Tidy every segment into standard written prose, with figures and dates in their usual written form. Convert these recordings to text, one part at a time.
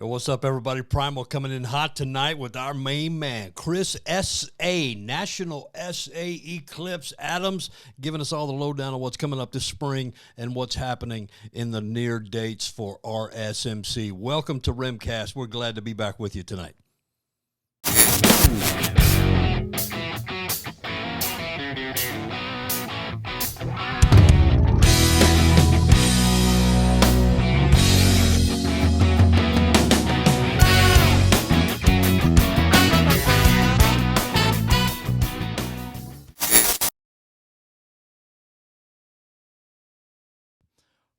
Hey, what's up, everybody? Primal coming in hot tonight with our main man, Chris S.A., National S.A. Eclipse Adams, giving us all the lowdown on what's coming up this spring and what's happening in the near dates for RSMC. Welcome to RemCast. We're glad to be back with you tonight.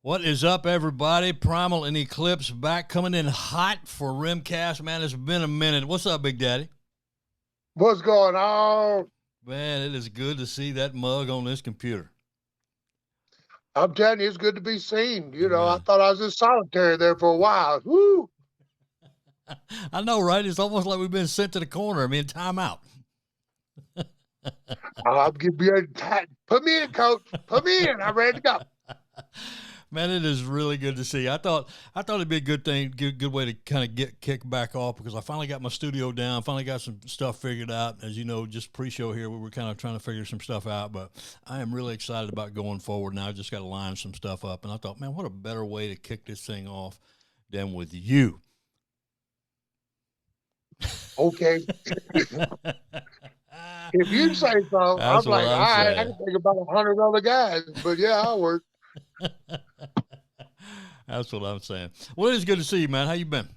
What is up, everybody? Primal and Eclipse back coming in hot for RemCast. Man, it's been a minute. What's up, Big Daddy? What's going on? Man, it is good to see that mug on this computer. I'm telling you, it's good to be seen. You know, I Man. thought I was in solitary there for a while. Woo! I know, right? It's almost like we've been sent to the corner. I mean, timeout. I'll give you put me in, coach. Put me in. I'm ready to go. Man, it is really good to see. I thought it'd be a good thing, good way to kind of get kicked back off because I finally got my studio down, finally got some stuff figured out. As you know, just pre-show here, we were kind of trying to figure some stuff out, but I am really excited about going forward now. I just got to line some stuff up, and I thought, man, what a better way to kick this thing off than with you. Okay. If you say so, That's I'm like, what all I'm right, I saying. can think about 100 other guys, but yeah, I'll work. That's what I'm saying. Well, it is good to see you, man. How you been?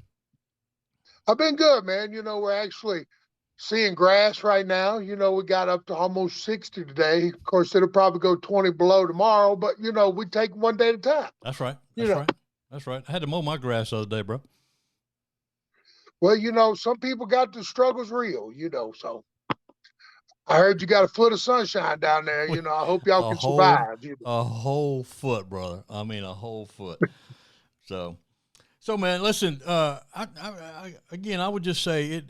I've been good, man. You know, we're actually seeing grass right now. You know, we got up to almost 60 today. Of course, it'll probably go 20 below tomorrow, but, you know, we take one day at a time. That's right. You That's know. right. That's right. I had to mow my grass the other day, bro. Well, you know, some people got the struggles real, you know, so I heard you got a foot of sunshine down there. You know, I hope y'all A can whole, survive. You know. a whole foot, brother. I mean, a whole foot. So man, listen. Again, I would just say it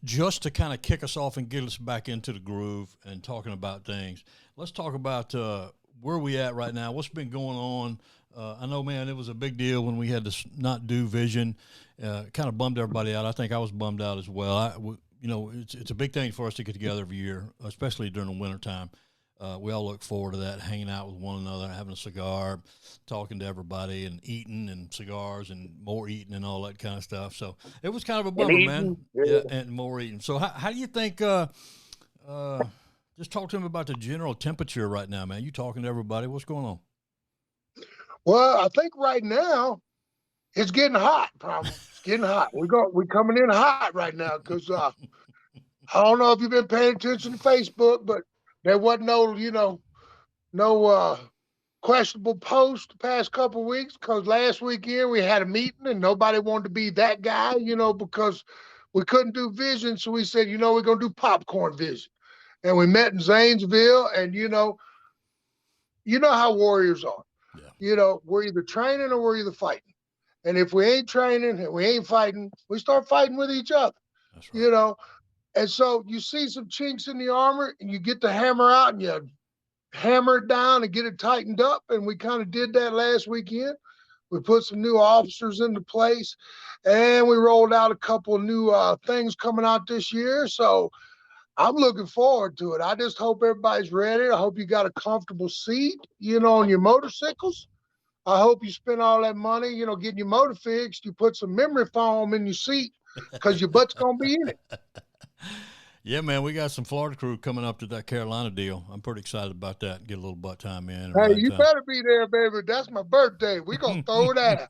just to kind of kick us off and get us back into the groove and talking about things. Let's talk about where we at right now. What's been going on? I know, man, it was a big deal when we had to not do Vision. Kind of bummed everybody out. I think I was bummed out as well. You know, it's a big thing for us to get together every year, especially during the wintertime. We all look forward to that, hanging out with one another, having a cigar, talking to everybody, and eating and cigars and more eating and all that kind of stuff. So it was kind of a bummer, man. Yeah, and more eating. So how do you think? Just talk to him about the general temperature right now, man. You talking to everybody? What's going on? Well, I think right now it's getting hot. Probably it's getting hot. We're coming in hot right now because I don't know if you've been paying attention to Facebook, but there wasn't no questionable post the past couple of weeks because last weekend we had a meeting and nobody wanted to be that guy, you know, because we couldn't do Vision. So we said, you know, we're going to do popcorn Vision. And we met in Zanesville and, you know how warriors are. Yeah. You know, we're either training or we're either fighting. And if we ain't training and we ain't fighting, we start fighting with each other. That's right. You know, and so you see some chinks in the armor and you get the hammer out and you hammer it down and get it tightened up. And we kind of did that last weekend. We put some new officers into place and we rolled out a couple of new things coming out this year. So I'm looking forward to it. I just hope everybody's ready. I hope you got a comfortable seat, you know, on your motorcycles. I hope you spend all that money, you know, getting your motor fixed. You put some memory foam in your seat because your butt's going to be in it. Yeah, man, we got some Florida crew coming up to that Carolina deal. I'm pretty excited about that. Get a little butt time in. Hey, you better be there, baby. That's my birthday. We're going to throw it out.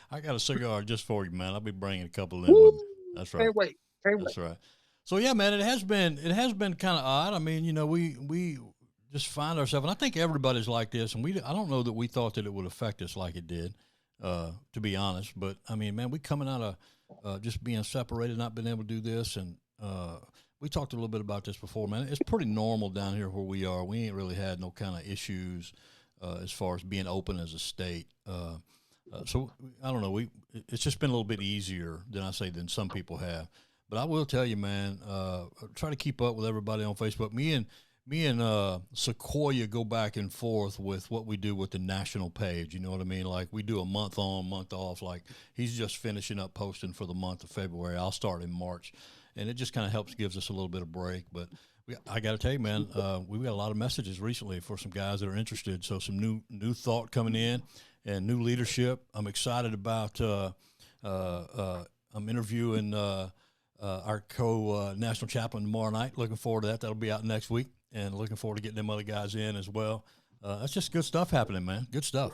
I got a cigar just for you, man. I'll be bringing a couple in with me. That's right. Can't wait. That's right. So yeah, man, it has been kind of odd. I mean, you know, we just find ourselves, and I think everybody's like this, and I don't know that we thought that it would affect us like it did, to be honest. But I mean, man, we coming out of just being separated, not being able to do this, and we talked a little bit about this before, man. It's pretty normal down here where we are. We ain't really had no kind of issues as far as being open as a state. So I don't know. It's just been a little bit easier than some people have. But I will tell you, man, try to keep up with everybody on Facebook. Me me and Sequoia go back and forth with what we do with the national page. You know what I mean? Like we do a month on, month off. Like he's just finishing up posting for the month of February. I'll start in March, and it just kind of helps, gives us a little bit of break. But I got to tell you, man, we've got a lot of messages recently for some guys that are interested. So some new thought coming in and new leadership. I'm excited about. I'm interviewing our national chaplain tomorrow night. Looking forward to that. That'll be out next week, and looking forward to getting them other guys in as well. That's just good stuff happening, man. Good stuff.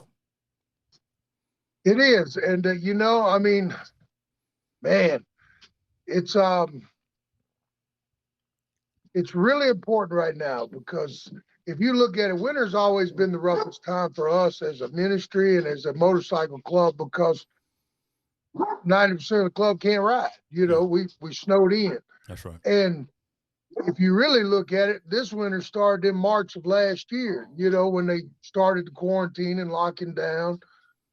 It is, and I mean, man, it's really important right now because if you look at it, winter's always been the roughest time for us as a ministry and as a motorcycle club because 90% of the club can't ride. We snowed in. That's right. And if you really look at it, this winter started in March of last year, when they started the quarantine and locking down.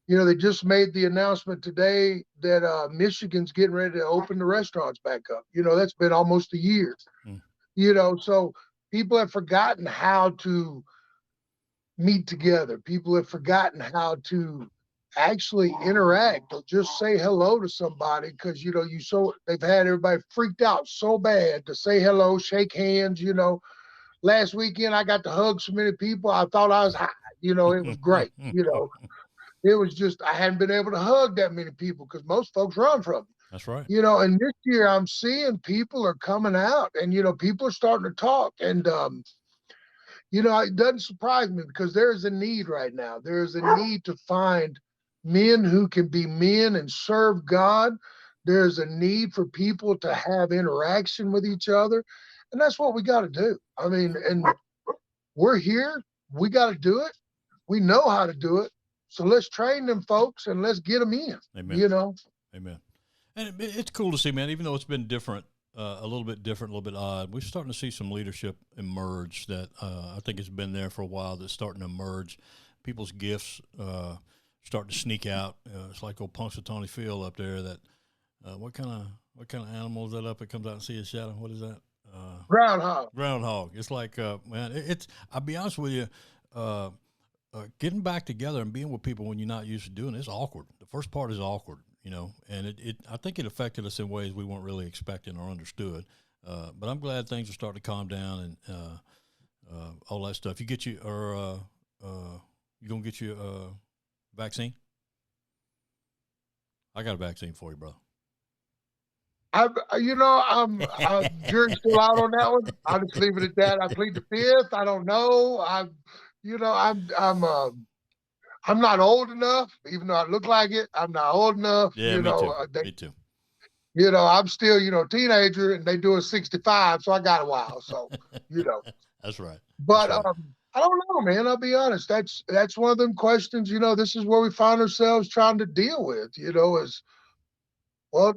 They just made the announcement today that Michigan's getting ready to open the restaurants back up. That's been almost a year. So people have forgotten how to meet together. People have forgotten how to actually interact or just say hello to somebody because they've had everybody freaked out so bad to say hello, shake hands. Last weekend I got to hug so many people I thought I was high. It was great. It was just I hadn't been able to hug that many people because most folks run from me. That's right. And this year I'm seeing people are coming out and people are starting to talk and it doesn't surprise me because there is a need right now. There is a need to find men who can be men and serve God. There's a need for people to have interaction with each other. And that's what we got to do. I mean, and we're here. We got to do it. We know how to do it. So let's train them folks and let's get them in. Amen. Amen. And it's cool to see, man, even though it's been different, a little bit different, a little bit odd, we're starting to see some leadership emerge that I think has been there for a while that's starting to emerge. People's gifts starting to sneak out. It's like old Punxsutawney Phil up there that what kind of animal is that up? It comes out and sees a shadow. What is that? Groundhog. It's like, man, it's I'll be honest with you, getting back together and being with people when you're not used to doing it's awkward. The first part is awkward, and I think it affected us in ways we weren't really expecting or understood. But I'm glad things are starting to calm down and all that stuff. You gonna get your vaccine? I got a vaccine for you, brother. Jury's still out on that one. I'll just leave it at that. I plead the fifth. I don't know. I'm not old enough, even though I look like it. I'm not old enough. Yeah, me too. I'm still, a teenager, and they do a 65, so I got a while. So, That's right. But I don't know, man. I'll be honest. That's one of them questions. This is where we find ourselves trying to deal with. Is well,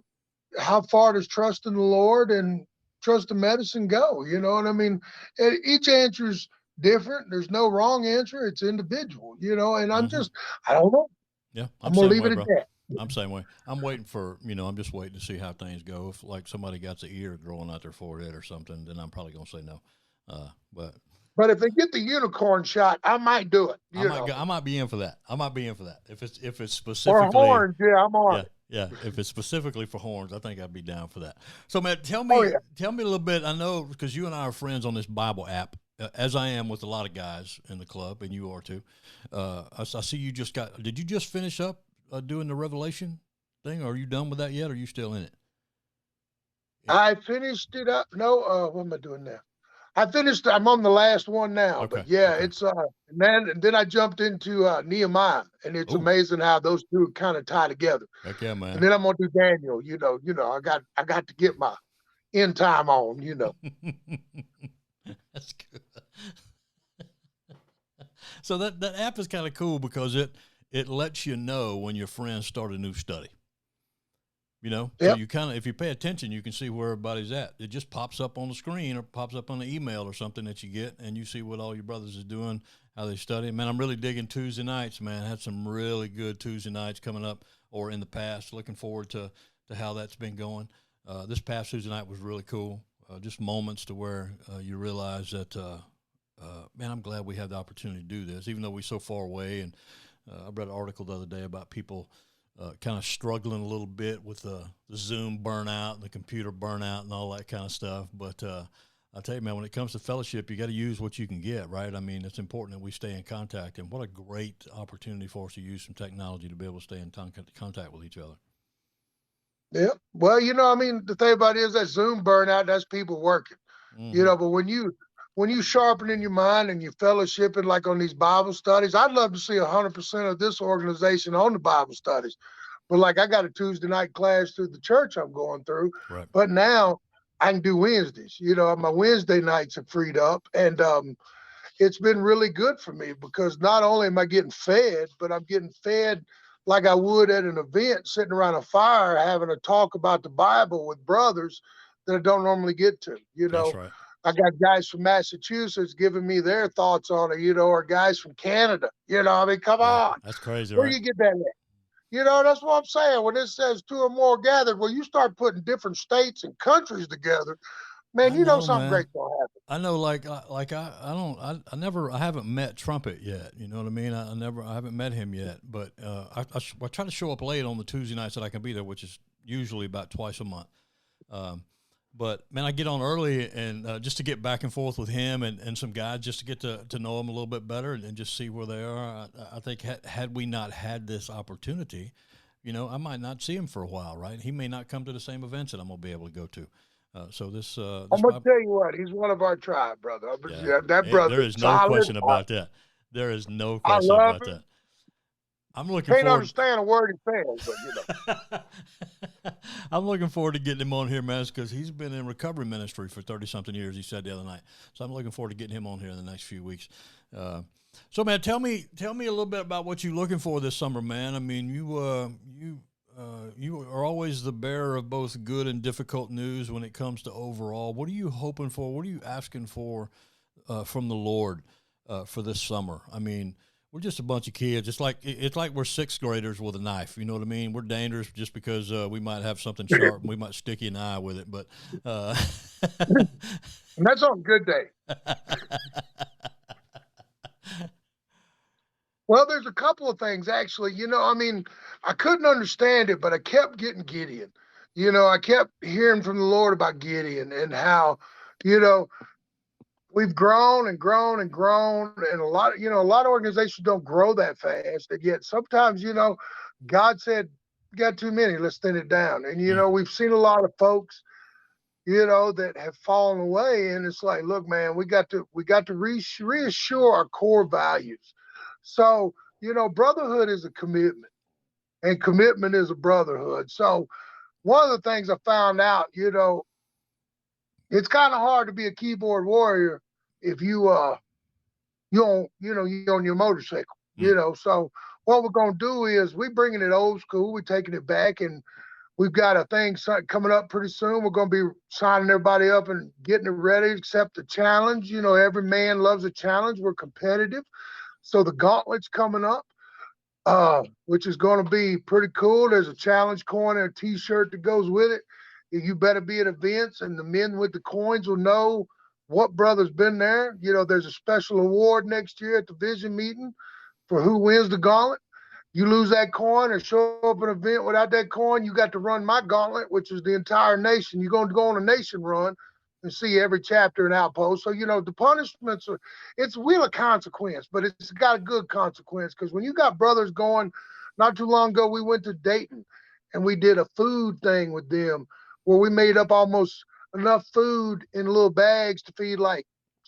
how far does trust in the Lord and trust in medicine go? You know what I mean? And each answer's different. There's no wrong answer. It's individual. And I'm just, I don't know. Yeah, I'm gonna leave it at that. I'm same way. I'm waiting for, I'm just waiting to see how things go. If like somebody got the ear growing out their forehead or something, then I'm probably gonna say no. But if they get the unicorn shot, I might do it. I might be in for that. If it's specifically for horns, yeah, I'm on. Yeah. If it's specifically for horns, I think I'd be down for that. So, man, tell me a little bit. I know because you and I are friends on this Bible app, as I am with a lot of guys in the club, and you are too. I see you just did you just finish up doing the Revelation thing? Or are you done with that yet? Or are you still in it? I finished it up. No, what am I doing now? I'm on the last one now. Okay. But yeah, it's and then I jumped into Nehemiah, and it's amazing how those two kind of tie together. Heck yeah, man. And then I'm gonna do Daniel. I got to get my end time on. That's good. So that app is kind of cool because it lets you know when your friends start a new study. So you kind of, if you pay attention, you can see where everybody's at. It just pops up on the screen or pops up on the email or something that you get, and you see what all your brothers is doing, how they study. Man, I'm really digging Tuesday nights, man. I had some really good Tuesday nights coming up or in the past. Looking forward to how that's been going. This past Tuesday night was really cool. Just moments to where you realize that man, I'm glad we had the opportunity to do this, even though we're so far away. And I read an article the other day about people kind of struggling a little bit with the Zoom burnout and the computer burnout and all that kind of stuff. But I'll tell you, man, when it comes to fellowship, you got to use what you can get, right? I mean, it's important that we stay in contact. And what a great opportunity for us to use some technology to be able to stay in contact with each other. Yeah. Well, I mean, the thing about it is that Zoom burnout, that's people working. Mm-hmm. But when you sharpening your mind and you fellowshipping like on these Bible studies, I'd love to see 100% of this organization on the Bible studies. But like I got a Tuesday night class through the church I'm going through, Right. but now I can do Wednesdays. My Wednesday nights are freed up, and it's been really good for me because not only am I getting fed, but I'm getting fed like I would at an event, sitting around a fire having a talk about the Bible with brothers that I don't normally get to. That's right. I got guys from Massachusetts giving me their thoughts on it, or guys from Canada. I mean, come Yeah, on. that's crazy, Where right? do you get that at? That's what I'm saying. When it says two or more gathered, well, you start putting different states and countries together, man, I know, something man. great's gonna happen. I know, I haven't met Trumpet yet. You know what I mean? I haven't met him yet. But I try to show up late on the Tuesday nights that I can be there, which is usually about twice a month. But man, I get on early and just to get back and forth with him and some guys, just to get to know them a little bit better and just see where they are. I think had we not had this opportunity, I might not see him for a while, right? He may not come to the same events that I'm gonna be able to go to. So this I'm gonna tell you what, he's one of our tribe, brother. yeah, That brother there is is no solid. question about that. There is no I question love about him. that. I'm looking Can't forward. understand a word he says, but I'm looking forward to getting him on here, man, because he's been in recovery ministry for 30-something years, he said the other night. So I'm looking forward to getting him on here in the next few weeks. So, man, tell me a little bit about what you're looking for this summer, man. I mean, you are always the bearer of both good and difficult news when it comes to overall. What are you hoping for? What are you asking for from the Lord for this summer? I mean, we're just a bunch of kids. It's like we're sixth graders with a knife. You know what I mean? We're dangerous just because we might have something sharp and we might stick you an eye with it. But and that's on a good day. Well, there's a couple of things actually. I mean, I couldn't understand it, but I kept getting Gideon. I kept hearing from the Lord about Gideon and how, you know, we've grown and grown and grown, and a lot of organizations don't grow that fast. And yet sometimes, God said, "You got too many. Let's thin it down." And we've seen a lot of folks, that have fallen away, and it's like, look, man, we got to reassure our core values. So, brotherhood is a commitment, and commitment is a brotherhood. So, one of the things I found out, it's kind of hard to be a keyboard warrior if you on your motorcycle. So what we're gonna do is we bringing it old school. We're taking it back, and we've got a thing coming up pretty soon. We're gonna be signing everybody up and getting it ready. Accept the challenge. Every man loves a challenge. We're competitive, so the gauntlet's coming up. Which is going to be pretty cool. There's a challenge coin and a T-shirt that goes with it. You better be at events, and the men with the coins will know what brother's been there. There's a special award next year at the vision meeting for who wins the gauntlet. You lose that coin or show up at an event without that coin, you got to run my gauntlet, which is the entire nation. You're going to go on a nation run and see every chapter and outpost. So, the punishments it's a wheel of consequence, but it's got a good consequence, because when you got brothers going, not too long ago, we went to Dayton and we did a food thing with them where we made up almost enough food in little bags to feed like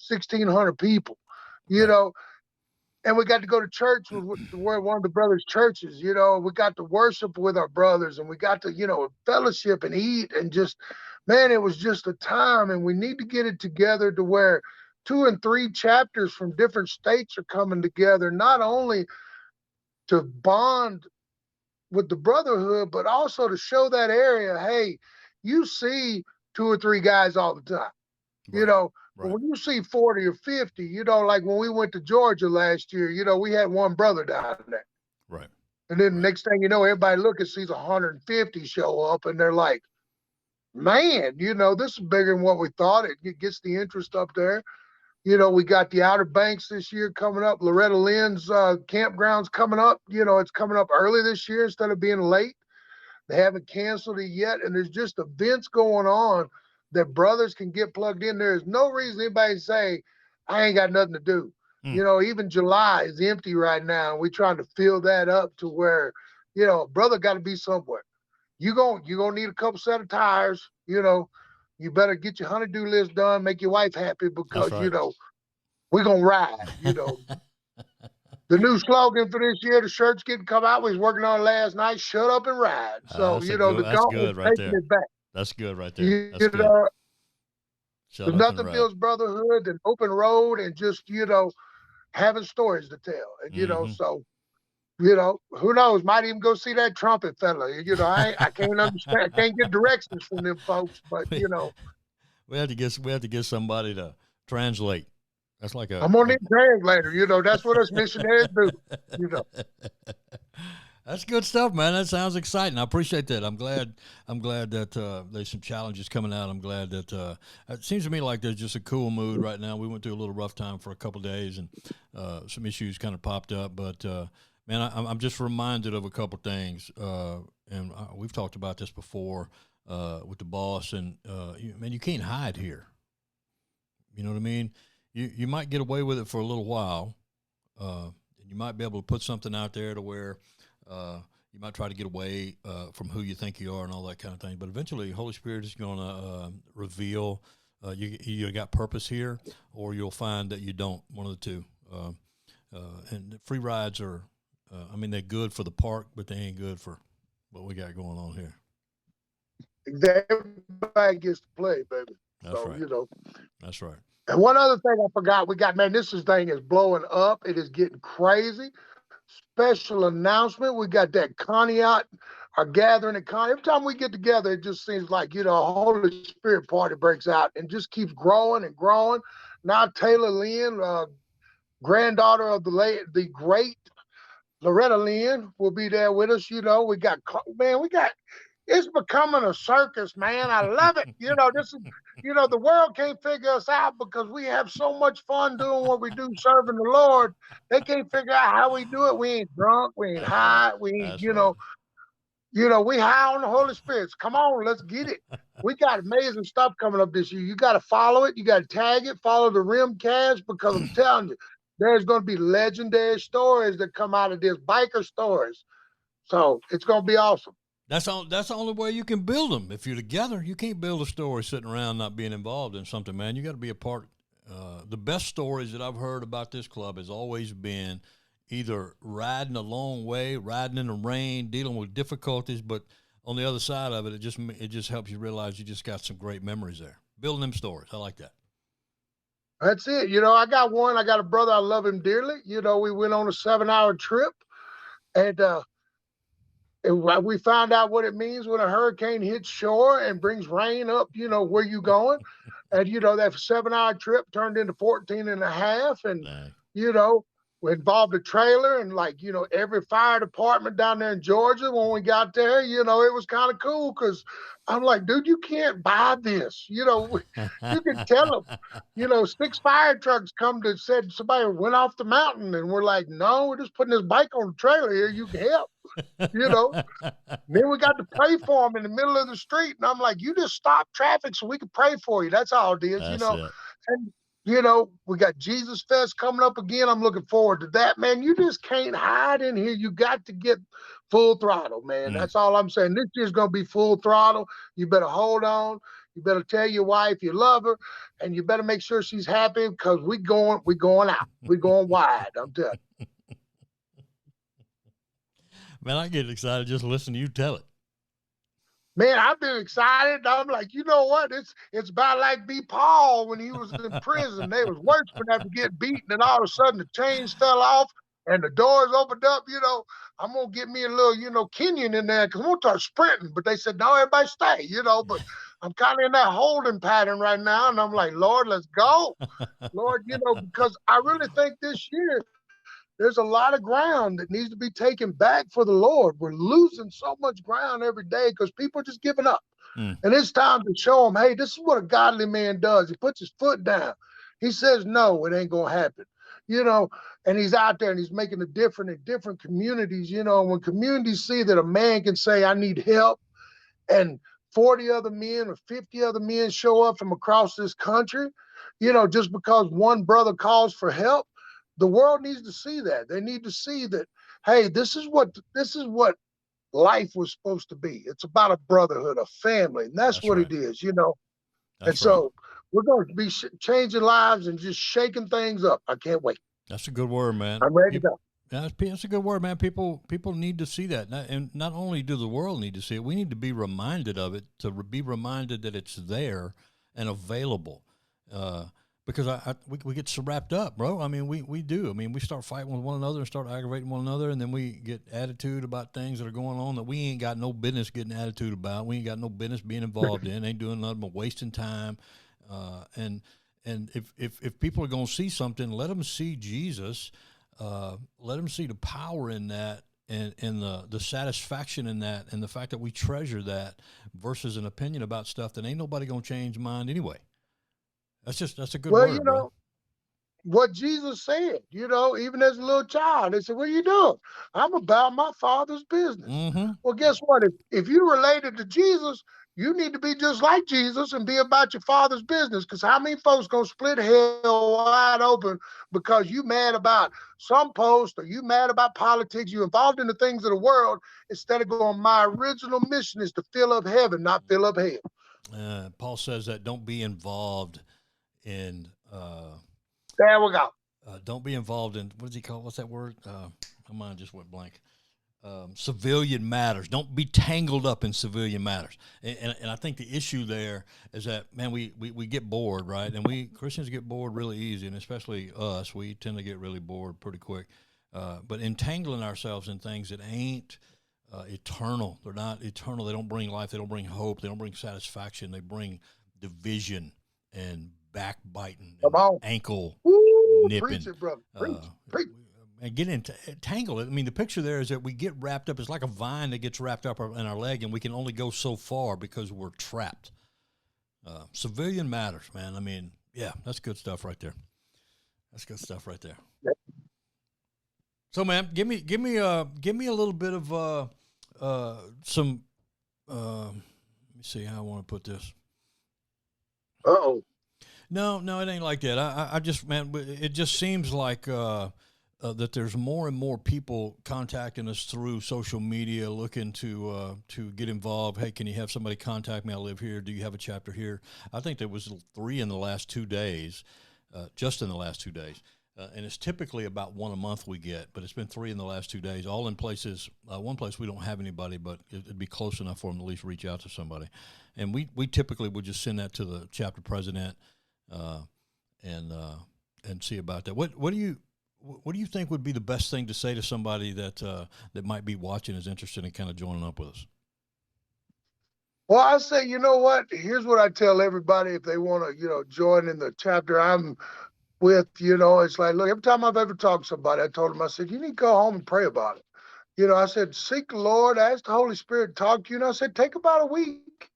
1,600 people, right. And we got to go to church with where one of the brothers' churches. We got to worship with our brothers, and we got to, fellowship and eat, and just, man, it was just a time. And we need to get it together to where 2 and 3 chapters from different states are coming together, not only to bond with the brotherhood, but also to show that area, hey, you see 2 or 3 guys all the time, Right. But Right. when you see 40 or 50, like when we went to Georgia last year, we had one brother down there. Right. And then the Right. next thing you know, everybody look and sees 150 show up, and they're like, man, this is bigger than what we thought. It gets the interest up there. We got the Outer Banks this year coming up. Loretta Lynn's campground's coming up. It's coming up early this year instead of being late. They haven't canceled it yet, and there's just events going on that brothers can get plugged in. There is no reason anybody say, I ain't got nothing to do. Mm. Even July is empty right now, and we're trying to fill that up to where, brother got to be somewhere. You gonna need a couple set of tires. You better get your honeydew list done, make your wife happy That's because right. we're gonna ride. The new slogan for this year, the shirt's getting come out. We was working on it last night. Shut up and ride. So the That's gauntlet's good right taking there. it back. That's good right there. You That's good. know, Shut there's up and nothing ride. builds brotherhood than open road and just having stories to tell. And Mm-hmm. so who knows? Might even go see that trumpet fella. I can't understand. I can't get directions from them folks. But we, we have to get somebody to translate. That's like I'm gonna need a translator. That's what us missionaries do. You know. That's good stuff, man. That sounds exciting. I appreciate that. I'm glad. That there's some challenges coming out. I'm glad that it seems to me like there's just a cool mood right now. We went through a little rough time for a couple of days, and some issues kind of popped up. But man, I'm just reminded of a couple of things, and we've talked about this before with the boss. And man, you can't hide here. You know what I mean? You might get away with it for a little while. You might be able to put something out there to where you might try to get away from who you think you are and all that kind of thing. But eventually, Holy Spirit is going to reveal you got purpose here, or you'll find that you don't. One of the two. And free rides are, they're good for the park, but they ain't good for what we got going on here. Everybody gets to play, baby. That's right. That's right. And one other thing I forgot, this thing is blowing up. It is getting crazy. Special announcement. We got that Connie out, our gathering at Connie. Every time we get together, it just seems like, a Holy Spirit party breaks out and just keeps growing and growing. Now Taylor Lynn, granddaughter of the great Loretta Lynn, will be there with us. It's becoming a circus, man. I love it. This is, the world can't figure us out because we have so much fun doing what we do, serving the Lord. They can't figure out how we do it. We ain't drunk. We ain't high. We ain't, we high on the Holy Spirit. Come on, let's get it. We got amazing stuff coming up this year. You got to follow it. You got to tag it. Follow the RemCast because I'm telling you, there's going to be legendary stories that come out of this, biker stories. So it's going to be awesome. That's the only way you can build them. If you're together, you can't build a story sitting around not being involved in something, man. You got to be a part. The best stories that I've heard about this club has always been either riding a long way, riding in the rain, dealing with difficulties, but on the other side of it, it just helps you realize you just got some great memories there. Building them stories. I like that. That's it. I got one. I got a brother. I love him dearly. We went on a 7-hour trip, and we found out what it means when a hurricane hits shore and brings rain up, where you going. And, that 7-hour trip turned into 14 and a half. And, we involved a trailer and every fire department down there in Georgia. When we got there, it was kind of cool because I'm like, dude, you can't buy this. You can tell them, 6 fire trucks said somebody went off the mountain. And we're like, no, we're just putting this bike on the trailer here. You can help. Then we got to pray for them in the middle of the street. And I'm like, you just stop traffic so we can pray for you. That's all it is, It. And, we got Jesus Fest coming up again. I'm looking forward to that, man. You just can't hide in here. You got to get full throttle, man. That's all I'm saying. This year's going to be full throttle. You better hold on. You better tell your wife you love her, and you better make sure she's happy because we going out. We're going wide, I'm telling you. Man, I get excited just listening to you tell it. Man, I've been excited. I'm like, you know what? It's about like B. Paul when he was in prison. They was worshiping after getting beaten, and all of a sudden the chains fell off and the doors opened up. I'm gonna get me a little, Kenyan in there because I'm gonna start sprinting. But they said, no, everybody stay, But I'm kind of in that holding pattern right now, and I'm like, Lord, let's go, Lord, because I really think this year there's a lot of ground that needs to be taken back for the Lord. We're losing so much ground every day because people are just giving up. And it's time to show them, hey, this is what a godly man does. He puts his foot down. He says, no, it ain't going to happen. You know, and he's out there and he's making a difference in different communities. You know, when communities see that a man can say, I need help, and 40 other men or 50 other men show up from across this country, you know, just because one brother calls for help, the world needs to see that. They need to see that, hey, this is what life was supposed to be. It's about a brotherhood, a family, and that's That's what right. it is, you know. And That's right. so we're going to be changing lives and just shaking things up. I can't wait. That's a good word, man. I'm ready to go. That's a good word, man. People need to see that, and not only do the world need to see it, we need to be reminded of it. Be reminded that it's there and available. Because we get so wrapped up, bro. I mean, we do. I mean, we start fighting with one another and start aggravating one another, and then we get attitude about things that are going on that we ain't got no business getting attitude about. We ain't got no business being involved in. Ain't doing nothing but wasting time. And if people are going to see something, let them see Jesus. Let them see the power in that, and the satisfaction in that, and the fact that we treasure that versus an opinion about stuff that ain't nobody going to change mind anyway. That's a good Well, you word, bro. know, what Jesus said, you know, even as a little child, they said, what are you doing? I'm about my father's business. Mm-hmm. Well, guess what? If you related to Jesus, you need to be just like Jesus and be about your father's business. Because how many folks gonna split hell wide open because you mad about some post, or you mad about politics, you involved in the things of the world, instead of going, my original mission is to fill up heaven, not fill up hell. Paul says that don't be involved in There we go. don't be involved in, what does he call, what's that word? My mind just went blank. Civilian matters. Don't be tangled up in civilian matters. And I think the issue there is that, man, we get bored, right? And we Christians get bored really easy, and especially us, we tend to get really bored pretty quick. But entangling ourselves in things that ain't eternal, they're not eternal. They don't bring life. They don't bring hope. They don't bring satisfaction. They bring division and backbiting Come and on. ankle Woo, preach nipping. it, brother. Preach, Uh, preach. and get tangled. I mean, the picture there is that we get wrapped up. It's like a vine that gets wrapped up in our leg, and we can only go so far because we're trapped. Civilian matters, man. I mean, yeah, that's good stuff right there. That's good stuff right there. So, man, give me a little bit of some. Let me see how I want to put this. Uh-oh. No, it ain't like that. I just, man, it just seems like that there's more and more people contacting us through social media, looking to get involved. Hey, can you have somebody contact me? I live here. Do you have a chapter here? I think there was 3 in the last 2 days, just in the last 2 days. And it's typically about 1 a month we get, but it's been 3 in the last 2 days, all in places. One place we don't have anybody, but it'd be close enough for them to at least reach out to somebody. And we typically would just send that to the chapter president and see about that. What do you think would be the best thing to say to somebody that that might be watching, is interested in kind of joining up with us? Well, I say, you know what? Here's what I tell everybody if they want to, you know, join in the chapter I'm with. You know, it's like, look, every time I've ever talked to somebody, I told them, I said, you need to go home and pray about it. You know, I said, seek the Lord, ask the Holy Spirit to talk to you. And I said, take about a week,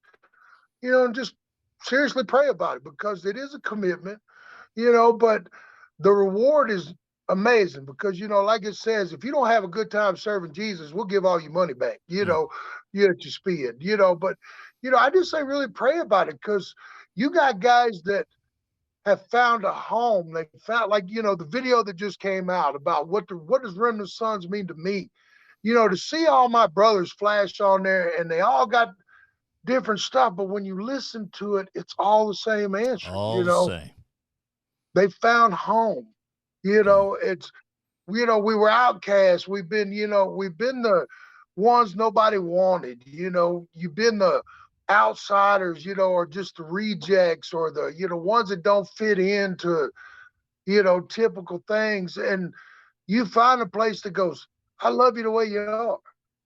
you know, and just seriously pray about it, because it is a commitment, you know, but the reward is amazing, because, you know, like it says, if you don't have a good time serving Jesus, we'll give all your money back, you know, you at your speed, you know, but, you know, I just say really pray about it, because you got guys that have found a home. They found, like, you know, the video that just came out about what does Remnant Sons mean to me, you know, to see all my brothers flash on there, and they all got different stuff, but when you listen to it, it's all the same answer. All You the know, same. they found home. You know, it's, you know, we were outcasts. We've been, you know, we've been the ones nobody wanted. You know, you've been the outsiders, you know, or just the rejects, or the, you know, ones that don't fit into, you know, typical things. And you find a place that goes, I love you the way you are.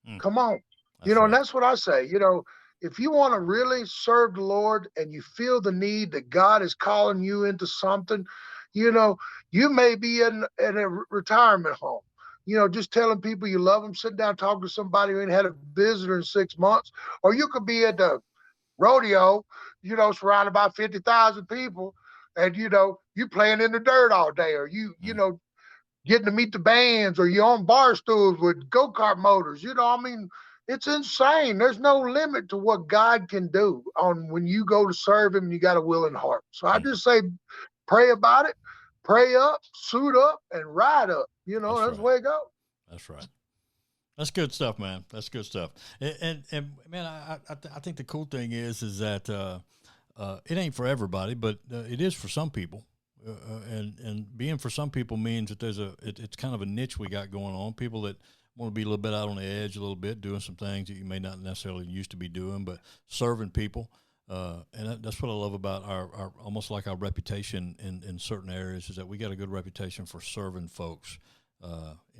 Mm, Come on. You that's know, and right. that's what I say. You know, if you want to really serve the Lord and you feel the need that God is calling you into something, you know, you may be in a retirement home, you know, just telling people you love them, sitting down talking to somebody who ain't had a visitor in 6 months, or you could be at the rodeo, you know, surrounded by 50,000 people, and you playing in the dirt all day, or getting to meet the bands, or you're on bar stools with go-kart motors. I mean, it's insane. There's no limit to what God can do on when you go to serve him and you got a willing heart. So I just say, pray about it, pray up, suit up, and ride up. That's the way it goes. That's right. That's good stuff, man. That's good stuff. And man, I think the cool thing is that it ain't for everybody, but it is for some people. And being for some people means that it's kind of a niche we got going on. People that want to be a little bit out on the edge a little bit, doing some things that you may not necessarily used to be doing, but serving people. And that's what I love about our almost like our reputation in certain areas, is that we got a good reputation for serving folks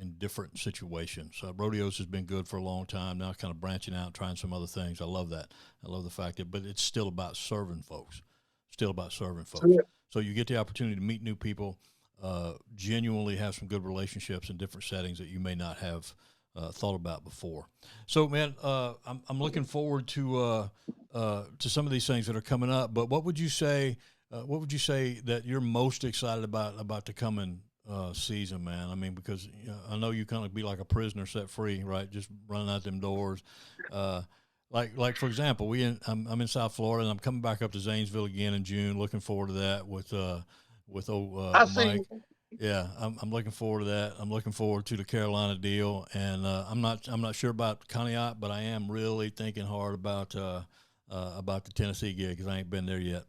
in different situations. Rodeos has been good for a long time. Now kind of branching out, trying some other things. I love that. I love the fact that, but it's still about serving folks. Yeah. So you get the opportunity to meet new people, genuinely have some good relationships in different settings that you may not have thought about before. So, man, I'm looking forward to some of these things that are coming up. But what would you say? That you're most excited about the coming season, man? I mean, because I know you kind of be like a prisoner set free, right? Just running out them doors. Like for example, I'm in South Florida, and I'm coming back up to Zanesville again in June. Looking forward to that with Mike. Yeah, I'm looking forward to that. I'm looking forward to the Carolina deal, and I'm not sure about Conneaut, but I am really thinking hard about the Tennessee gig, because I ain't been there yet.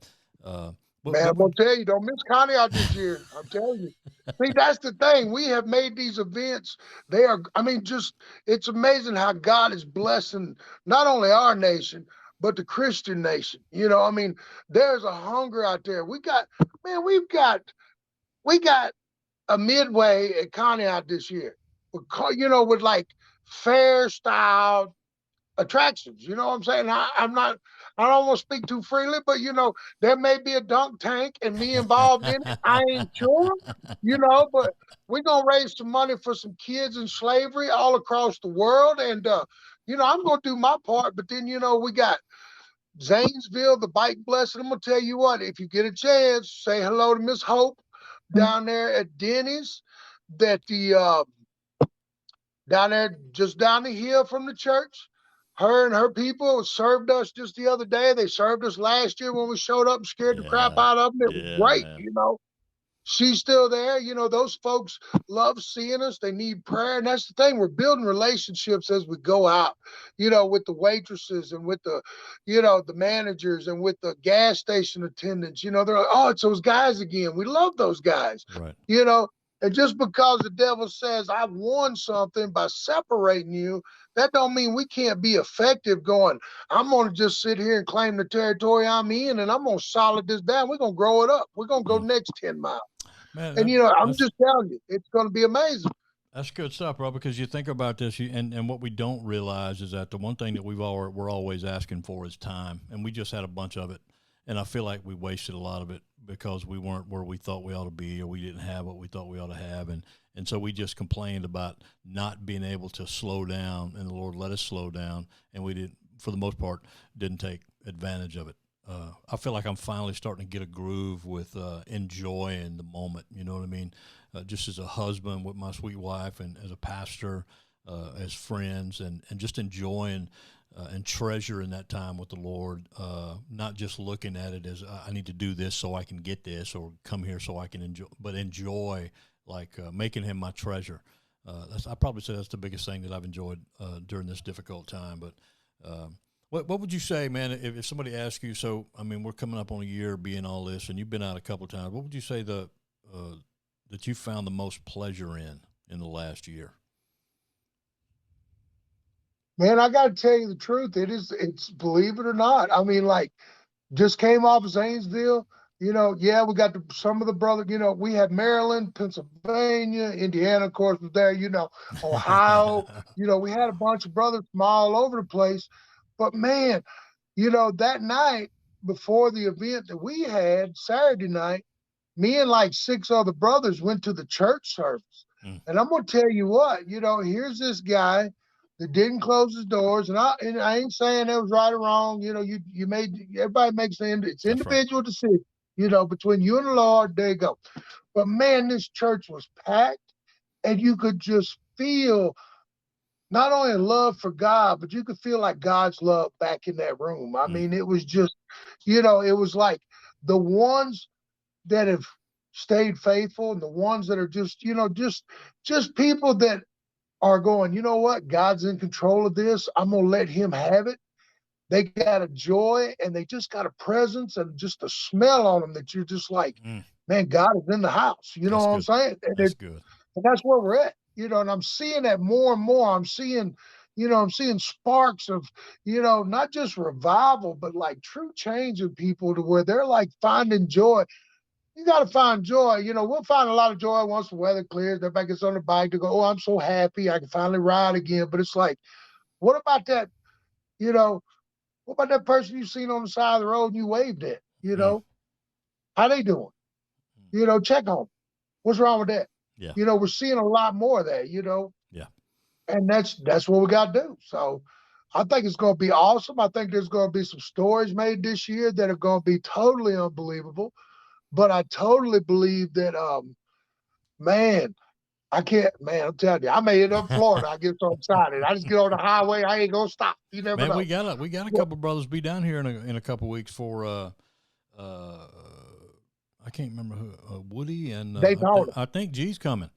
Man, I'm going to tell you, don't miss Conneaut this year. I'm telling you. See, that's the thing. We have made these events. It's amazing how God is blessing not only our nation, but the Christian nation. I mean, there's a hunger out there. We've got a midway at Conneaut this year, with like fair style attractions. You know what I'm saying? I don't want to speak too freely, but there may be a dunk tank and me involved in it. I ain't sure, but we're going to raise some money for some kids in slavery all across the world. And, I'm going to do my part, but then, we got Zanesville, the bike blessing. I'm going to tell you what, if you get a chance, say hello to Miss Hope down there at Denny's, down there just down the hill from the church. Her and her people served us just the other day. They served us last year when we showed up and scared the crap out of them. It was great, man. She's still there. Those folks love seeing us. They need prayer. And that's the thing. We're building relationships as we go out, with the waitresses and with the managers and with the gas station attendants. They're like, oh, it's those guys again. We love those guys, right. And just because the devil says I've won something by separating you, that don't mean we can't be effective going, I'm going to just sit here and claim the territory I'm in, and I'm going to solid this down. We're going to grow it up. We're going to go the next 10 miles. Man, and, I'm just telling you, it's going to be amazing. That's good stuff, bro, because you think about this, and what we don't realize is that the one thing that we're always asking for is time, and we just had a bunch of it. And I feel like we wasted a lot of it because we weren't where we thought we ought to be, or we didn't have what we thought we ought to have. And so we just complained about not being able to slow down, and the Lord let us slow down, and we did, for the most part, didn't take advantage of it. I feel like I'm finally starting to get a groove with enjoying the moment. You know what I mean? Just as a husband with my sweet wife, and as a pastor, as friends, and just enjoying and treasuring that time with the Lord, not just looking at it as I need to do this so I can get this, or come here so I can enjoy, but enjoy making him my treasure. I probably say that's the biggest thing that I've enjoyed during this difficult time. But what would you say, man, if somebody asks you, so, I mean, we're coming up on a year being all this, and you've been out a couple of times, what would you say that you found the most pleasure in the last year? Man, I got to tell you the truth. It's believe it or not. I mean, just came off of Zanesville. We got some of the brothers, we had Maryland, Pennsylvania, Indiana, of course, was there, Ohio. We had a bunch of brothers from all over the place. But, man, that night before the event that we had, Saturday night, me and 6 other brothers went to the church service. And I'm going to tell you what, here's this guy that didn't close his doors, and I ain't saying that was right or wrong. Everybody makes it's individual decision. between you and the Lord, there you go. But man, this church was packed, and you could just feel not only love for God, but you could feel like God's love back in that room. I mean, it was just, it was like the ones that have stayed faithful and the ones that are just, just people that are going, you know what? God's in control of this. I'm going to let him have it. They got a joy and they just got a presence and just a smell on them that you're just like, man, God is in the house. You know what I'm saying? And That's good. And that's where we're at, and I'm seeing that more and more. I'm seeing sparks of, not just revival, but like true change in people to where they're like finding joy. You got to find joy. We'll find a lot of joy once the weather clears. Everybody gets on the bike to go, oh, I'm so happy. I can finally ride again. But it's like, what about that, what about that person you seen on the side of the road and you waved at, how they doing? Check on them. What's wrong with that? Yeah. We're seeing a lot more of that, Yeah. And that's what we got to do. So I think it's going to be awesome. I think there's going to be some stories made this year that are going to be totally unbelievable. But I totally believe that, man, I can't, man, I'm telling you, I may end up in Florida. I get so excited. I just get on the highway. I ain't going to stop. You never know. We got a couple of brothers be down here in a couple of weeks for, I can't remember who, Woody and I think G's coming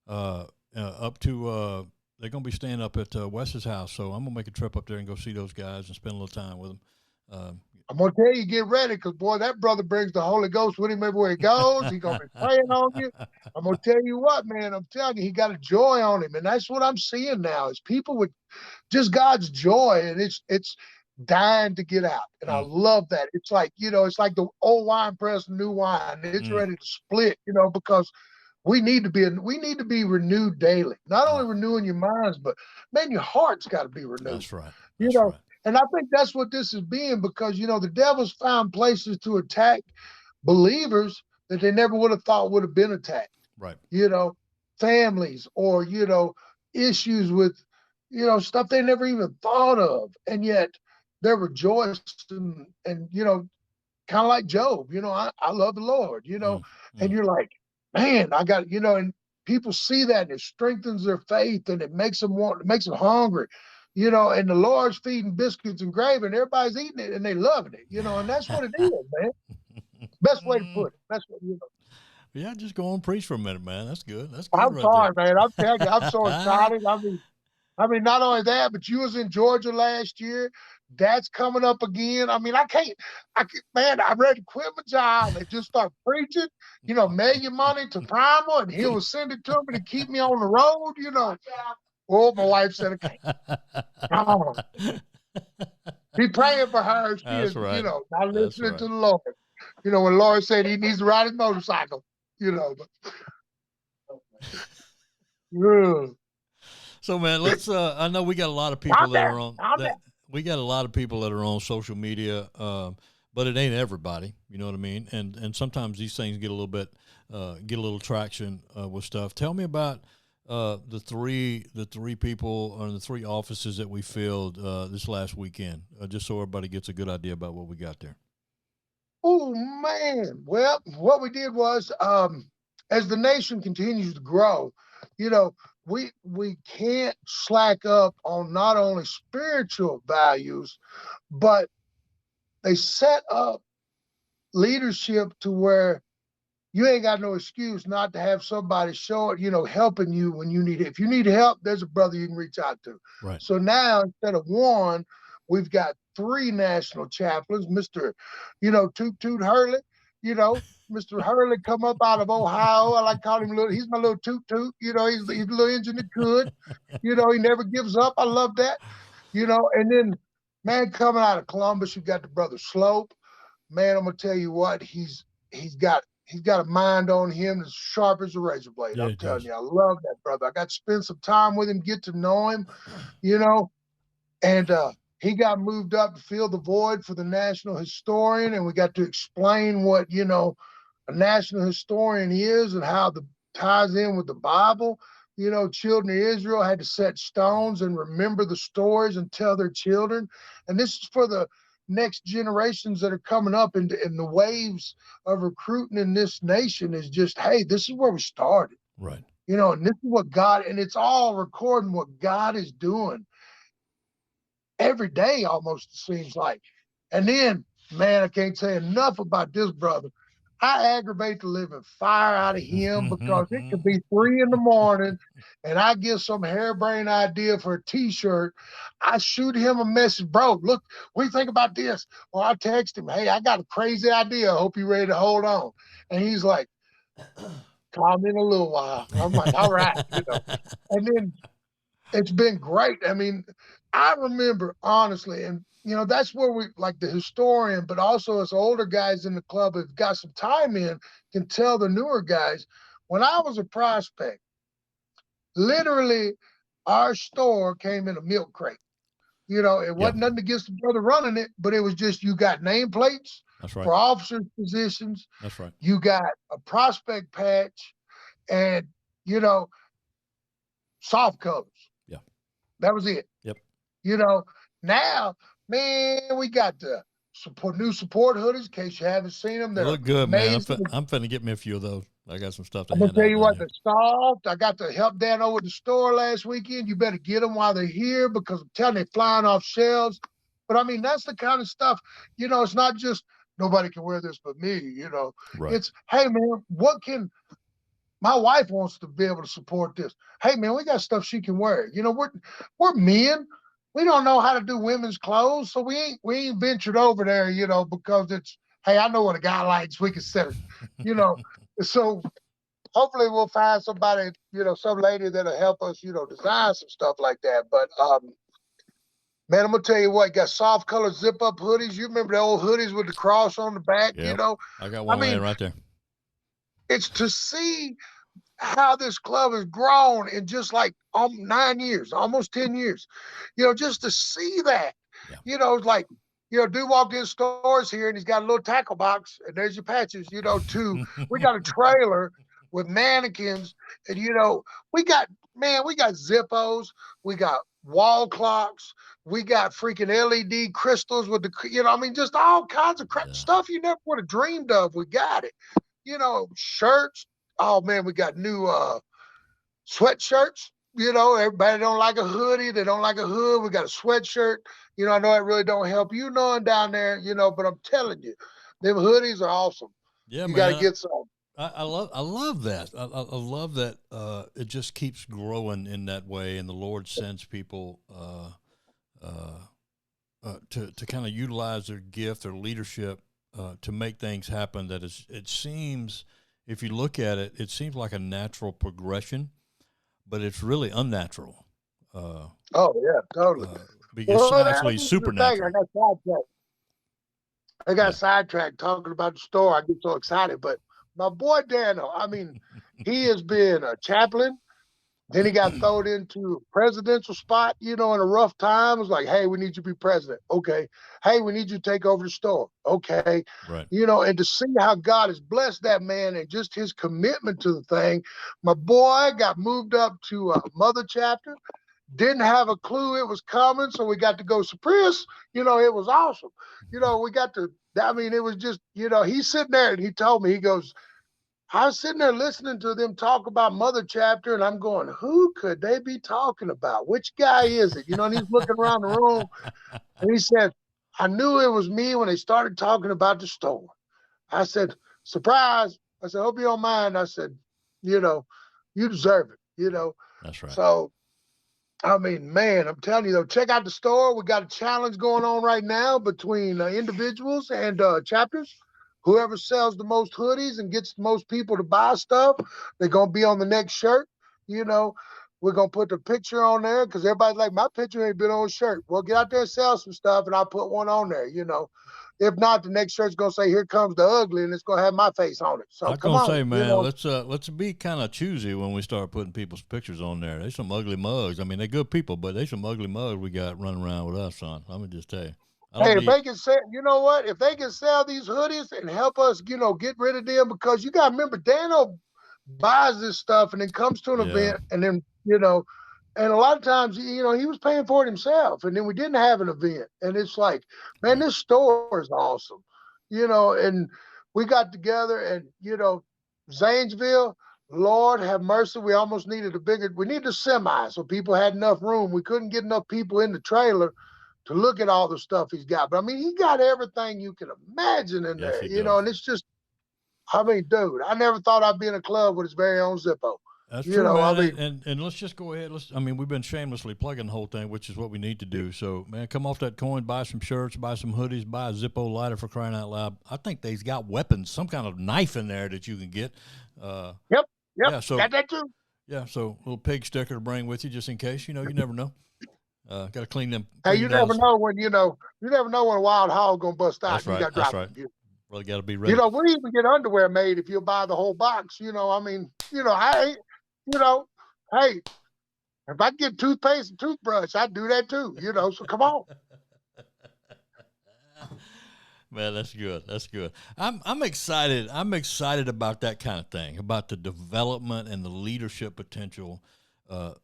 up to. They're gonna be staying up at Wes's house, so I'm gonna make a trip up there and go see those guys and spend a little time with them. I'm gonna tell you, get ready, because boy, that brother brings the Holy Ghost with him everywhere he goes. He's gonna be praying on you. I'm gonna tell you what, man. I'm telling you, he got a joy on him, and that's what I'm seeing now is people with just God's joy, and it's dying to get out. And I love that. It's like, it's like the old wine press, new wine. It's ready to split, because we need to be renewed daily. Not only renewing your minds, but man, your heart's got to be renewed. That's right. Right. And I think that's what this is being, because, the devil's found places to attack believers that they never would have thought would have been attacked. Right. Families or, issues with, stuff they never even thought of. And yet they're rejoicing and kind of like Job, I love the Lord, and you're like, man, I got, and people see that and it strengthens their faith and it makes them hungry, and the Lord's feeding biscuits and gravy and everybody's eating it and they loving it, and that's what it is, man. Best way to put it. That's what, Yeah, just go on and preach for a minute, man. That's good. That's good. I'm sorry, man. I'm telling you, I'm so excited. I mean, not only that, but you was in Georgia last year. That's coming up again. I mean, man, I'm ready to quit my job and just start preaching, mail your money to Primal and he will send it to me to keep me on the road, Oh, my wife said, okay. Oh. Be praying for her. She is, right. Not listening to the Lord. When the Lord said he needs to ride his motorcycle, but. Yeah. So man, let's. I know we got a lot of people that are on. We got a lot of people that are on social media, but it ain't everybody. You know what I mean? And sometimes these things get a little traction with stuff. Tell me about the three people or the three offices that we filled this last weekend, just so everybody gets a good idea about what we got there. Oh man! Well, what we did was, as the nation continues to grow, we can't slack up on not only spiritual values, but they set up leadership to where you ain't got no excuse not to have somebody show it, helping you when you need it. If you need help, there's a brother you can reach out to. Right. So now instead of one, we've got 3 national chaplains, Mr. Toot Toot Hurley, Mr. Hurley come up out of Ohio. I like calling him he's my little Toot Toot, he's a little engine that could, he never gives up. I love that, and then man, coming out of Columbus, you got the brother Slope. Man, I'm going to tell you what, he's got a mind on him as sharp as a razor blade. Yeah, I'm telling you, I love that brother. I got to spend some time with him, get to know him, and he got moved up to fill the void for the national historian, and we got to explain what, a national historian is and how the ties in with the Bible. Children of Israel had to set stones and remember the stories and tell their children. And this is for the next generations that are coming up, and the waves of recruiting in this nation is just, hey, this is where we started. Right. And this is what God, and it's all recording what God is doing every day, almost, it seems like. And then, man, I can't say enough about this brother. I aggravate the living fire out of him because it could be 3 a.m. and I get some harebrained idea for a t-shirt. I shoot him a message, bro, look, what do you think about this? Or I text him, hey, I got a crazy idea. I hope you're ready to hold on. And he's like, call me in a little while. I'm like, all right. And then it's been great. I mean, I remember, honestly, and that's where we, like the historian, but also as older guys in the club have got some time in, can tell the newer guys. When I was a prospect, literally our store came in a milk crate. It wasn't nothing against the brother running it, but it was just, you got nameplates for officers' positions. That's right. You got a prospect patch and, soft covers. Yeah. That was it. Yep. Now, man, we got the new support hoodies, in case you haven't seen them. They look good, amazing. Man. I'm finna get me a few of those. I got some stuff to hand out. I'm gonna tell you what, they're soft. I got to help Dan over at the store last weekend. You better get them while they're here, because I'm telling you, they're flying off shelves. But I mean, that's the kind of stuff, it's not just nobody can wear this but me, Right. It's, hey man, my wife wants to be able to support this. Hey man, we got stuff she can wear. We're men. We don't know how to do women's clothes, so we ain't ventured over there, because it's, hey, I know what a guy likes. We can set it, So hopefully we'll find somebody, some lady that'll help us, design some stuff like that. But man, I'm gonna tell you what, got soft color zip up hoodies. You remember the old hoodies with the cross on the back? Yep. I got one laying right there. It's to see how this club has grown in just like 9 years, almost 10 years, just to see that, like, dude walked in stores here and he's got a little tackle box and there's your patches, we got a trailer with mannequins and, we got Zippos, we got wall clocks, we got freaking LED crystals with the, just all kinds of crap, stuff you never would have dreamed of. We got it, shirts. Oh man, we got new sweatshirts. Everybody don't like a hoodie. They don't like a hood. We got a sweatshirt. I know it really don't help you none down there, but I'm telling you, them hoodies are awesome. Yeah, you got to get some. I love that. I love that. It just keeps growing in that way, and the Lord sends people to kind of utilize their gift, their leadership, to make things happen. That is, it seems, if you look at it, it seems like a natural progression, but it's really unnatural. Oh yeah, totally. Because it's actually supernatural. I got sidetracked talking about the store. I get so excited, but my boy Dano, I mean, he has been a chaplain. Then he got thrown into a presidential spot, in a rough time. It was like, hey, we need you to be president. Okay. Hey, we need you to take over the store. Okay. Right. And to see how God has blessed that man and just his commitment to the thing. My boy got moved up to a mother chapter. Didn't have a clue it was coming, so we got to go surprise. It was awesome. We got to, it was just, he's sitting there and he told me, he goes, I was sitting there listening to them talk about mother chapter, and I'm going, who could they be talking about? Which guy is it? And he's looking around the room, and he said, I knew it was me when they started talking about the store. I said, surprise. I said, hope you don't mind. I said, you deserve it, That's right. So, man, I'm telling you, though, check out the store. We got a challenge going on right now between individuals and chapters. Whoever sells the most hoodies and gets the most people to buy stuff, they're going to be on the next shirt. We're going to put the picture on there because everybody's like, my picture ain't been on a shirt. Well, get out there and sell some stuff, and I'll put one on there, If not, the next shirt's going to say, here comes the ugly, and it's going to have my face on it. So I was going to say, man, let's be kind of choosy when we start putting people's pictures on there. There's some ugly mugs. I mean, they're good people, but there's some ugly mugs we got running around with us, son. Let me just tell you. Hey, if they can sell, you know what? If they can sell these hoodies and help us, get rid of them, because you got to remember, Dano buys this stuff and then comes to an event and then, And a lot of times, he was paying for it himself. And then we didn't have an event. And it's like, man, Right. this store is awesome. And we got together and, Zanesville, Lord have mercy. We almost needed we needed a semi so people had enough room. We couldn't get enough people in the trailer to look at all the stuff he's got. But I mean, he got everything you can imagine in Yes, there, he does. and it's just, I mean, dude, I never thought I'd be in a club with his very own Zippo. That's true, I man. mean, And let's just go ahead. I mean, we've been shamelessly plugging the whole thing, which is what we need to do. So, man, come off that coin, buy some shirts, buy some hoodies, buy a Zippo lighter for crying out loud. I think they've got weapons, some kind of knife in there that you can get. Uh, yep, yep, yeah. So got that too. yeah. So little pig sticker to bring with you just in case. You never know. Got to clean them. Hey, Clean you them down. never know when you never know when a wild hog gonna bust out. That's And you right. got to That's drop right. it. Really got to be ready. We even get underwear made if you buy the whole box. I mean, I ain't, hey, if I get toothpaste and toothbrush, I'd do that too. So come on. Man, that's good. That's good. I'm excited. I'm excited about that kind of thing, about the development and the leadership potential. Uh,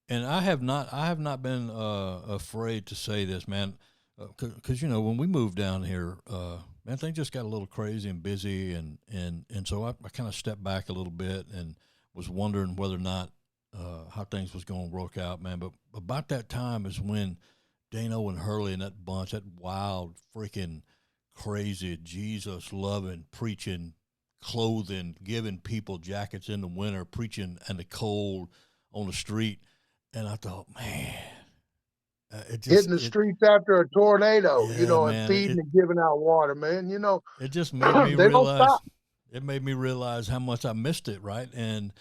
and I have not been afraid to say this, man, because when we moved down here, man, things just got a little crazy and busy, and so I kind of stepped back a little bit and was wondering whether or not how things was going to work out, man. But about that time is when Dano and Hurley and that bunch, that wild freaking crazy Jesus loving preaching, clothing, giving people jackets in the winter, preaching in the cold on the street, and I thought, man, it Hitting just the it streets after a tornado, yeah, and man, feeding and giving out water, man. it just made me They don't realize stop. it made me realize how much I missed it, right? And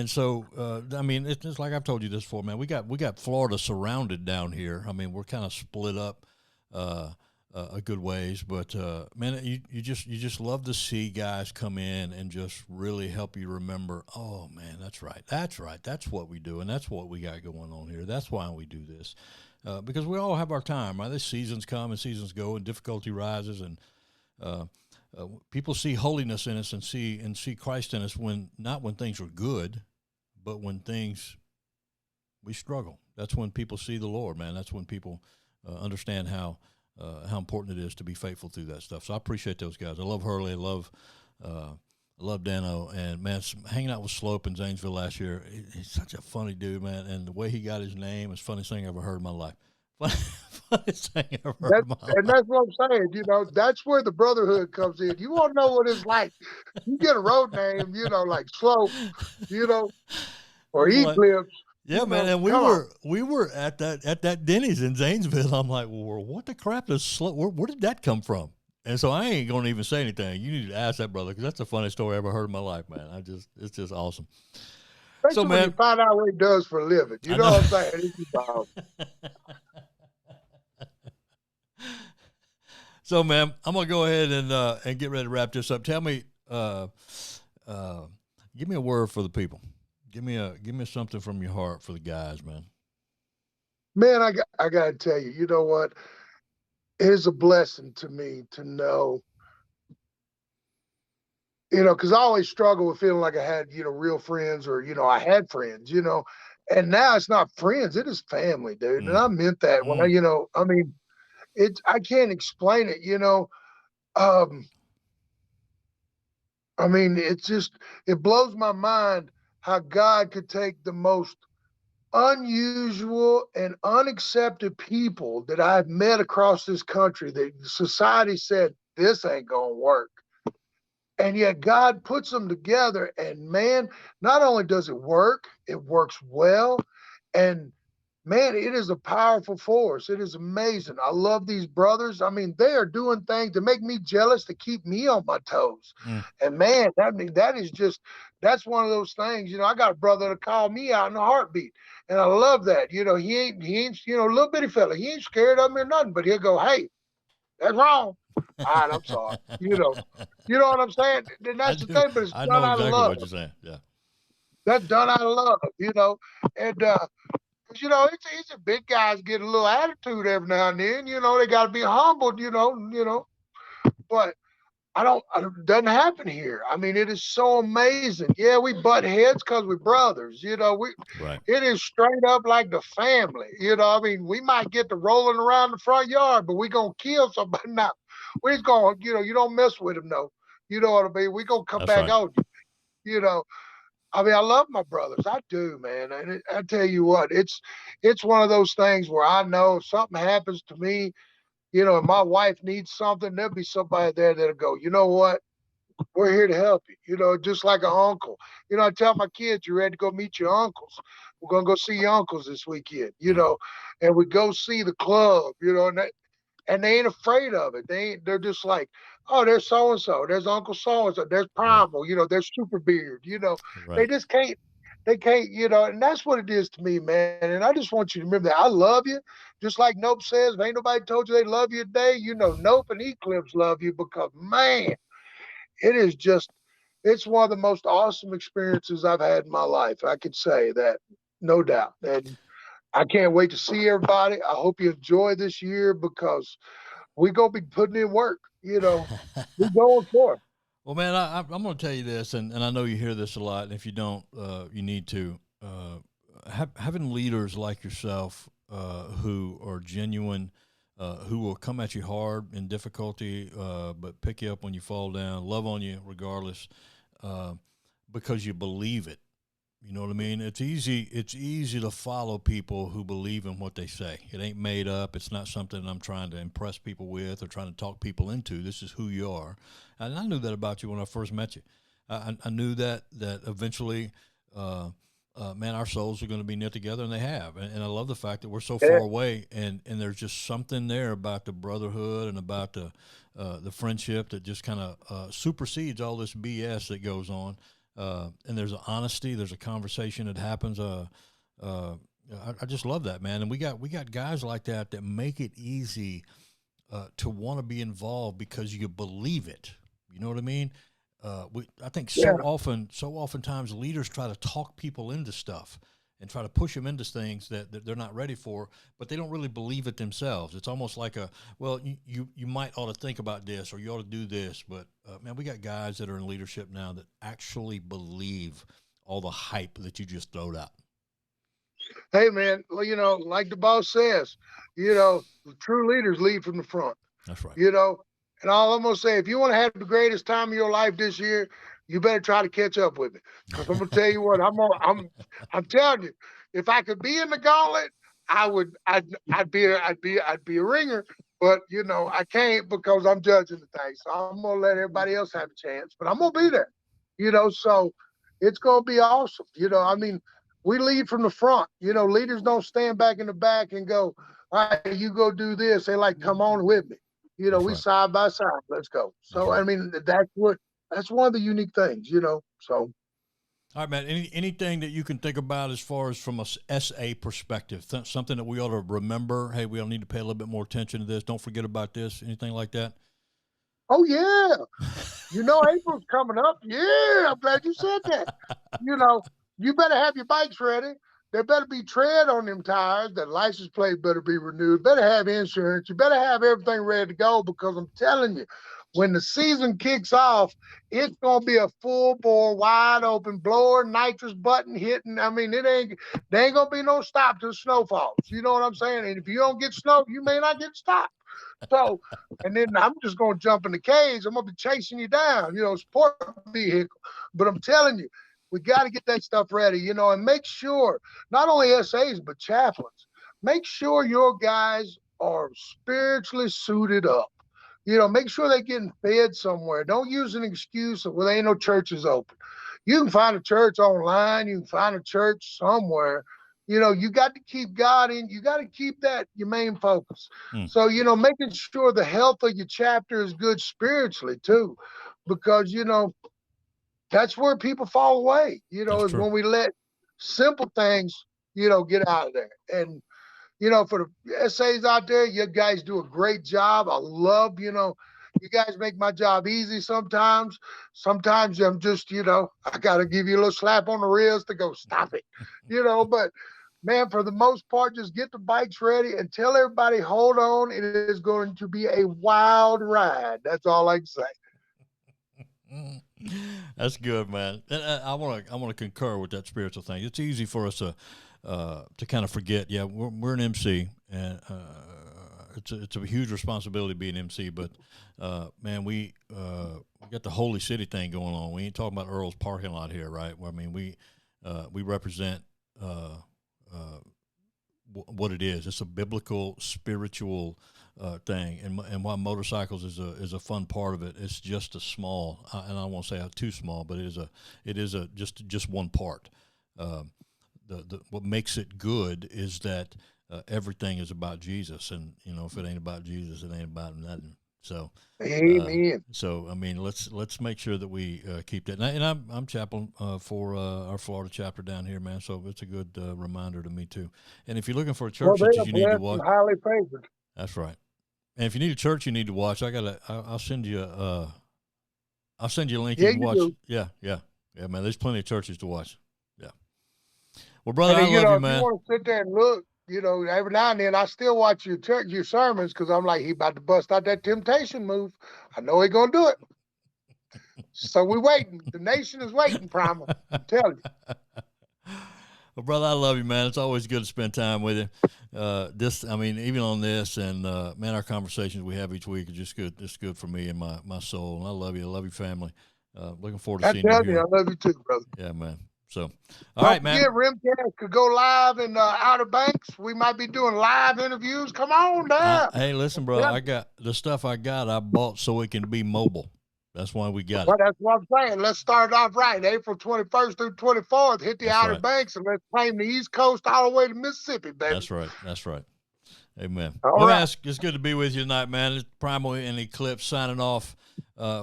so I mean, it's just like I've told you this before, man. We got Florida surrounded down here. I mean, we're kind of split up uh, a good ways, but man, you just love to see guys come in and just really help you remember. Oh man, that's right, that's right, that's what we do, and that's what we got going on here. That's why we do this. Because we all have our time, right? These seasons come and seasons go, and difficulty rises, and uh, people see holiness in us and see Christ in us when not when things are good, but when things we struggle. That's when people see the Lord, man. That's when people understand how important it is to be faithful through that stuff. So I appreciate those guys. I love Hurley. I love Dano, and man, hanging out with Slope in Zanesville last year. He's such a funny dude, man, and the way he got his name is the funniest thing I ever heard in my life. Funniest thing I ever heard That in my and life. that's what I'm saying. That's where the brotherhood comes in. You want to know what it's like? You get a road name, like Slope, you know, or It's like, Eclipse. yeah, man, and we Come on. were at that Denny's in Zanesville. I'm like, well, what the crap is Slope? Where did that come from? And so I ain't gonna even say anything. You need to ask that brother because that's the funniest story I ever heard in my life, man. It's just awesome. So, Especially when you man, find out what he does for a living. You I know know. what I'm saying? It's about, So, man, I'm gonna go ahead and get ready to wrap this up. Tell me, uh, give me a word for the people. Give me something from your heart for the guys, man. man, I got to tell you, you know what? It is a blessing to me to know, because I always struggle with feeling like I had, real friends or, I had friends, and now it's not friends, it is family, dude. And Mm, I meant that when mm, I mean, I can't explain it. Um, I mean, it blows my mind how God could take the most unusual and unaccepted people that I've met across this country that society said, this ain't going to work. And yet God puts them together, and man, not only does it works well. And man, it is a powerful force. It is amazing. I love these brothers. I mean, they are doing things to make me jealous, to keep me on my toes. mm. And man, that is just, that's one of those things. I got a brother to call me out in a heartbeat. And I love that. He ain't, a little bitty fella. He ain't scared of me or nothing, but he'll go, hey, that's wrong. All right, I'm sorry. You know what I'm saying? And I that's the do. thing, but it's I done know out of exactly love. what you're saying. Yeah. That's done out of love. And 'cause, it's a big guys get a little attitude every now and then. They got to be humbled. But it doesn't happen here. I mean, it is so amazing. Yeah, we butt heads because we're brothers. Right. It is straight up like the family. I mean, we might get to rolling around the front yard, but we gonna kill somebody now. We just gonna, you don't mess with them, no. You know what I mean? We gonna come That's back right. on you. You know, I mean, I love my brothers. I do, man. And I tell you what, it's one of those things where I know if something happens to me, if my wife needs something, there'll be somebody there that'll go, you know what? We're here to help you, just like an uncle. I tell my kids, you ready to go meet your uncles? We're going to go see your uncles this weekend, Right. and we go see the club, and they ain't afraid of it. They're just like, oh, there's so and so, there's Uncle so and so, there's Right. Primal, there's Super Beard, they Right. just can't. They can't, and that's what it is to me, man. And I just want you to remember that I love you, just like Nope says. If ain't nobody told you they love you today, Nope and Eclipse love you because, man, it is just, it's one of the most awesome experiences I've had in my life. I could say that, no doubt. And I can't wait to see everybody. I hope you enjoy this year because we're going to be putting in work. We're going for it. Well, man, I'm going to tell you this, and I know you hear this a lot, and if you don't, you need to. Having leaders like yourself who are genuine, who will come at you hard in difficulty, but pick you up when you fall down, love on you regardless, uh, because you believe it. You know what I mean? It's easy. It's easy to follow people who believe in what they say. It ain't made up. It's not something I'm trying to impress people with or trying to talk people into. This is who you are, and I knew that about you when I first met you. I knew that eventually, man, our souls are going to be knit together, and they have. And I love the fact that we're so Yeah. far away, and there's just something there about the brotherhood and about the friendship that just kind of supersedes all this BS that goes on. And there's an honesty, there's a conversation that happens. I just love that, man. And we got guys like that make it easy to want to be involved because you believe it. You know what I mean? I think Yeah. so oftentimes leaders try to talk people into stuff and try to push them into things that they're not ready for, but they don't really believe it themselves. It's almost like well, you might ought to think about this or you ought to do this, but man, we got guys that are in leadership now that actually believe all the hype that you just throwed out. Hey, man, well, like the boss says, true leaders lead from the front. That's right. you know. And all I'm gonna say, if you want to have the greatest time of your life this year, you better try to catch up with me. Because I'm gonna tell you what, I'm telling you, if I could be in the gauntlet, I'd be a ringer. But I can't because I'm judging the thing. So I'm gonna let everybody else have a chance. But I'm gonna be there. So it's gonna be awesome. I mean, we lead from the front. Leaders don't stand back in the back and go, all right, you go do this. They like, come on with me. That's We right. side by side. Let's go. That's So I right. mean, that's one of the unique things. So All right, man. Anything that you can think about as far as from a SA perspective, something that we ought to remember? Hey, we all need to pay a little bit more attention to this. Don't forget about this. Anything like that? oh yeah, April's coming up. Yeah, I'm glad you said that. You know, you better have your bikes ready. There better be tread on them tires. That license plate better be renewed. Better have insurance. You better have everything ready to go because I'm telling you, when the season kicks off, it's gonna be a full bore, wide open blower, nitrous button hitting. I mean, there ain't gonna be no stop till snow falls. You know what I'm saying? And if you don't get snow, you may not get stopped. So, and then I'm just gonna jump in the cage. I'm gonna be chasing you down, sport vehicle. But I'm telling you, we got to get that stuff ready, and make sure not only SAs but chaplains, make sure your guys are spiritually suited up. Make sure they're getting fed somewhere. Don't use an excuse of, well, there ain't no churches open. You can find a church online. You can find a church somewhere. You got to keep God in. You got to keep that your main focus. Hmm. So, making sure the health of your chapter is good spiritually too, because, that's where people fall away, That's is true. when we let simple things, get out of there. And, for the essays out there, you guys do a great job. I love, you guys make my job easy sometimes. Sometimes I'm just, I got to give you a little slap on the wrist to go stop it, but man, for the most part, just get the bikes ready and tell everybody, hold on. It is going to be a wild ride. That's all I can say. That's good, man. And I want to concur with that spiritual thing. It's easy for us to kind of forget. Yeah, we're an MC, and it's a huge responsibility being MC. But man, we got the Holy City thing going on. We ain't talking about Earl's parking lot here, right? Well, I mean, we represent what it is. It's a biblical, spiritual thing, and while motorcycles is a fun part of it, it's just a small, and I won't say too small, but it is a just one part. The what makes it good is that everything is about Jesus, and if it ain't about Jesus, it ain't about nothing. So, Amen. I mean, let's make sure that we keep that. And I'm chaplain for our Florida chapter down here, man. So it's a good reminder to me too. And if you're looking for a church Well, that they are you need to blessed watch, and highly favored. that's right. And if you need a church you need to watch, I'll send you I'll send you a link. Yeah, You can you watch. do. Yeah, man. There's plenty of churches to watch. Yeah. Well, brother, And I then, love you, if you man. want to sit there and look, every now and then I still watch your sermons because I'm like, he about to bust out that temptation move. I know he gonna do it. So we waiting. The nation is waiting, Primal. I'm telling you. Well, brother, I love you, man. It's always good to spend time with you. Even on this, and man, our conversations we have each week are just good. It's good for me and my soul. And I love you. I love your family. Looking forward to I seeing you tell you, here. I love you too, brother. Yeah, man. So, all Don't right, man. forget, RemCast could go live in Outer Banks. We might be doing live interviews. Come on down. Hey, listen, bro. Yeah. I got the stuff I bought so it can be mobile. That's why we got it. Well, that's what I'm saying. Let's start off right. April 21st through 24th, hit the That's Outer right. Banks, and let's claim the East Coast all the way to Mississippi, baby. That's right. That's right. Amen. All Well, right. man, it's good to be with you tonight, man. It's Primal and Eclipse signing off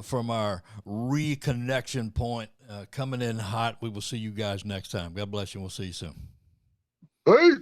from our reconnection point, coming in hot. We will see you guys next time. God bless you, and we'll see you soon. Peace.